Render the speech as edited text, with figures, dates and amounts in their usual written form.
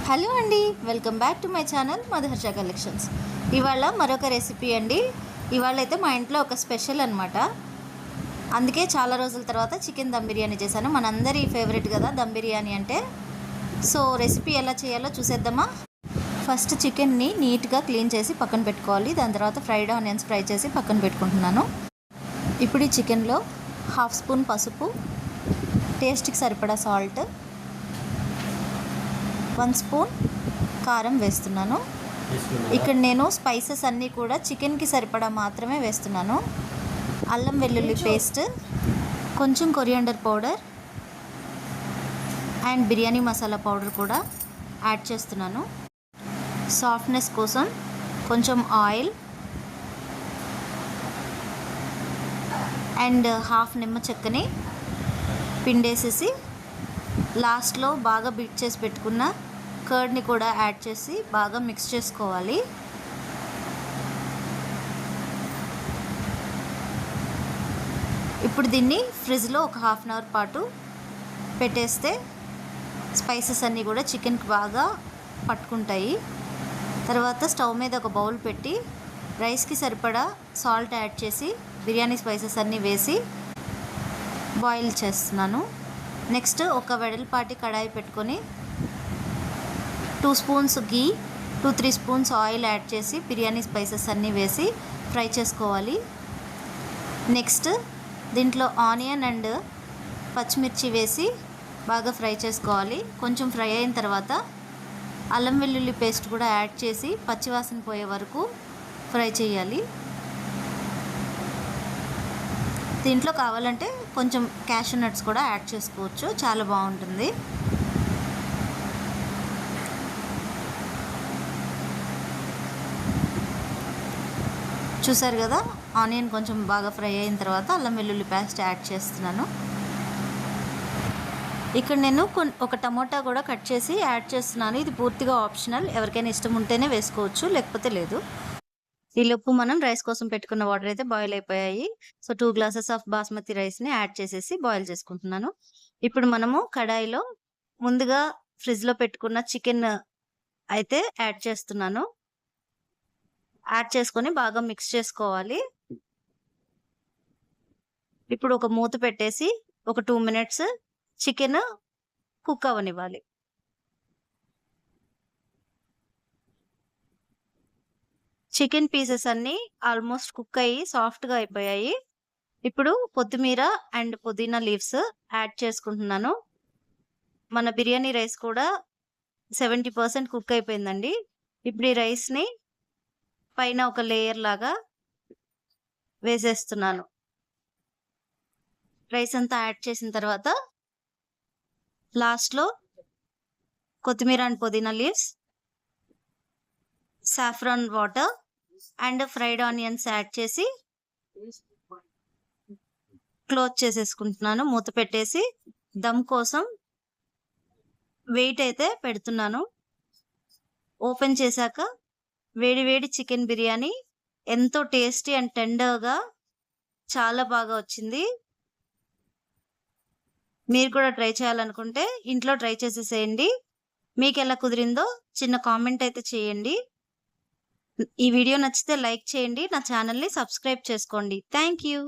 Hello అండి, welcome back to my channel Madhuharsha collections. ఇవాళ మరొక రెసిపీ అండి. ఇవాళ అయితే మా ఇంట్లో ఒక స్పెషల్ అనమాట. అందుకే చాలా రోజుల తర్వాత చికెన్ దమ్ బిర్యానీ చేశాను. మనందరి ఫేవరెట్ కదా దమ్ బిర్యానీ అంటే. సో రెసిపీ ఎలా చేయాలో చూసేద్దామా. ఫస్ట్ చికెన్ని నీట్గా క్లీన్ చేసి పక్కన పెట్టుకోవాలి. దాని తర్వాత ఫ్రైడ్ ఆనియన్స్ ఫ్రై చేసి పక్కన పెట్టుకుంటున్నాను. ఇప్పుడు ఈ చికెన్లో 1/2 స్పూన్ పసుపు, టేస్ట్కి సరిపడా సాల్ట్, 1 స్పూన్ కారం వేస్తున్నాను. ఇక్కడ నేను స్పైసెస్ అన్నీ కూడా చికెన్కి సరిపడా మాత్రమే వేస్తున్నాను. అల్లం వెల్లుల్లి పేస్ట్, కొంచెం coriander powder and biryani masala powder కూడా యాడ్ చేస్తున్నాను. సాఫ్ట్నెస్ కోసం కొంచెం ఆయిల్ అండ్ 1/2 నిమ్మ చెక్కని పిండేసేసి లాస్ట్లో బాగా బీట్ చేసి పెట్టుకున్న కర్డ్ని కూడా యాడ్ చేసి బాగా మిక్స్ చేసుకోవాలి. ఇప్పుడు దీన్ని ఫ్రిడ్జ్లో ఒక 1/2 అవర్ పాటు పెట్టేస్తే స్పైసెస్ అన్నీ కూడా చికెన్కి బాగా పట్టుకుంటాయి. తర్వాత స్టవ్ మీద ఒక బౌల్ పెట్టి రైస్కి సరిపడా సాల్ట్ యాడ్ చేసి బిర్యానీ స్పైసెస్ అన్నీ వేసి బాయిల్ చేస్తున్నాను. నెక్స్ట్ ఒక వెడల్పాటి కడాయి పెట్టుకొని 2 స్పూన్స్ గీ, 2-3 స్పూన్స్ ఆయిల్ యాడ్ చేసి బిర్యానీ స్పైసెస్ అన్నీ వేసి ఫ్రై చేసుకోవాలి. నెక్స్ట్ దీంట్లో ఆనియన్ అండ్ పచ్చిమిర్చి వేసి బాగా ఫ్రై చేసుకోవాలి. కొంచెం ఫ్రై అయిన తర్వాత అల్లం వెల్లుల్లి పేస్ట్ కూడా యాడ్ చేసి పచ్చివాసన పోయే వరకు ఫ్రై చేయాలి. దీంట్లో కావాలంటే కొంచెం క్యాషూ నట్స్ కూడా యాడ్ చేసుకోవచ్చు, చాలా బాగుంటుంది. చూసారు కదా, ఆనియన్ కొంచెం బాగా ఫ్రై అయిన తర్వాత అల్లం వెల్లుల్లి పేస్ట్ యాడ్ చేస్తున్నాను. ఇక్కడ నేను ఒక టమోటా కూడా కట్ చేసి యాడ్ చేస్తున్నాను. ఇది పూర్తిగా ఆప్షనల్, ఎవరికైనా ఇష్టం ఉంటేనే వేసుకోవచ్చు, లేకపోతే లేదు. ఈలోపు మనం రైస్ కోసం పెట్టుకున్న వాటర్ అయితే బాయిల్ అయిపోయాయి. సో 2 గ్లాసెస్ ఆఫ్ బాస్మతి రైస్ని యాడ్ చేసేసి బాయిల్ చేసుకుంటున్నాను. ఇప్పుడు మనము కడాయిలో ముందుగా ఫ్రిడ్జ్లో పెట్టుకున్న చికెన్ అయితే యాడ్ చేస్తున్నాను. యాడ్ చేసుకొని బాగా మిక్స్ చేసుకోవాలి. ఇప్పుడు ఒక మూత పెట్టేసి ఒక 2 మినిట్స్ చికెన్ కుక్ అవ్వనివ్వాలి. చికెన్ పీసెస్ అన్నీ ఆల్మోస్ట్ కుక్ అయ్యి సాఫ్ట్గా అయిపోయాయి. ఇప్పుడు కొత్తిమీర అండ్ పుదీనా లీవ్స్ యాడ్ చేసుకుంటున్నాను. మన బిర్యానీ రైస్ కూడా 70% కుక్ అయిపోయిందండి. ఇప్పుడు ఈ రైస్ని పైన ఒక లేయర్ లాగా వేసేస్తున్నాను. రైస్ అంతా యాడ్ చేసిన తర్వాత లాస్ట్లో కొత్తిమీర అండ్ పుదీనా leaves, saffron water and fried onions add చేసి క్లోజ్ చేసేసుకుంటున్నాను. మూత పెట్టేసి దమ్ కోసం వెయిట్ అయితే పెడుతున్నాను. ఓపెన్ చేశాక వేడి వేడి చికెన్ బిర్యానీ ఎంతో టేస్టీ అండ్ టెండర్గా చాలా బాగా వచ్చింది. మీరు కూడా ట్రై చేయాలనుకుంటే ఇంట్లో ట్రై చేసేసేయండి. మీకు ఎలా కుదిరిందో చిన్న కామెంట్ అయితే చేయండి. ఈ వీడియో నచ్చితే లైక్ చేయండి, నా ఛానల్ని సబ్స్క్రైబ్ చేసుకోండి. Thank you.